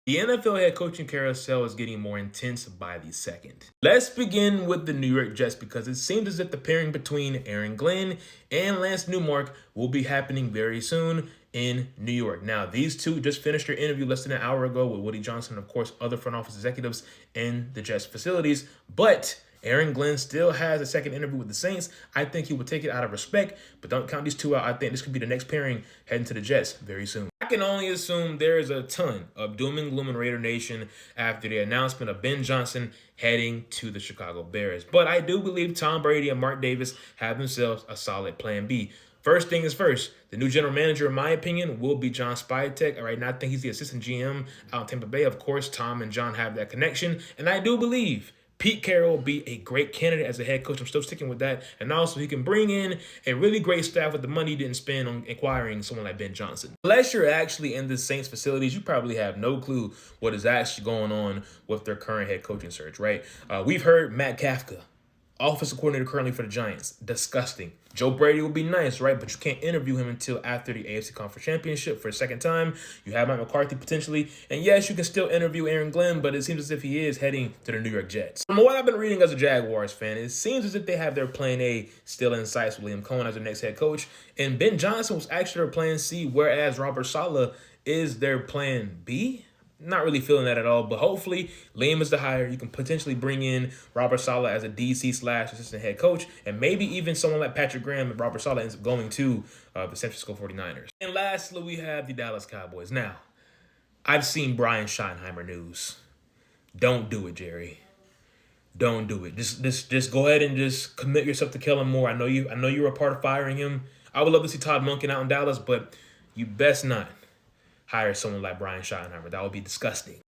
The NFL head coaching carousel is getting more intense by the second. Let's begin with the New York Jets because it seems as if the pairing between Aaron Glenn and Lance Newmark will be happening very soon in New York. Now, these two just finished their interview less than an hour ago with Woody Johnson, and of course, other front office executives in the Jets facilities, but Aaron Glenn still has a second interview with the Saints. I think he will take it out of respect, but don't count these two out. I think this could be the next pairing heading to the Jets very soon. I can only assume there is a ton of doom and gloom in Raider Nation after the announcement of Ben Johnson heading to the Chicago Bears. But I do believe Tom Brady and Mark Davis have themselves a solid plan B. First thing is first, the new general manager, in my opinion, will be John Spytek. All right, now I think he's the assistant GM out in Tampa Bay. Of course, Tom and John have that connection. And I do believe Pete Carroll will be a great candidate as a head coach. I'm still sticking with that. And also, he can bring in a really great staff with the money he didn't spend on acquiring someone like Ben Johnson. Unless you're actually in the Saints facilities, you probably have no clue what is actually going on with their current head coaching search, right? We've heard Matt Kafka, offensive coordinator currently for the Giants. Disgusting. Joe Brady will be nice, right? But you can't interview him until after the AFC Conference Championship for a second time. You have Mike McCarthy potentially. And yes, you can still interview Aaron Glenn, but it seems as if he is heading to the New York Jets. From what I've been reading as a Jaguars fan, it seems as if they have their plan A still in sight with Liam Cohen as their next head coach. And Ben Johnson was actually their plan C, whereas Robert Saleh is their plan B. Not really feeling that at all, but hopefully Liam is the hire. You can potentially bring in Robert Saleh as a DC/assistant head coach, and maybe even someone like Patrick Graham and Robert Saleh ends up going to the San Francisco 49ers. And lastly, we have the Dallas Cowboys. Now, I've seen Brian Schottenheimer news. Don't do it, Jerry. Don't do it. Just go ahead and just commit yourself to Kellen Moore. I know you were a part of firing him. I would love to see Todd Monken out in Dallas, but you best not hire someone like Brian Schottenheimer. That would be disgusting.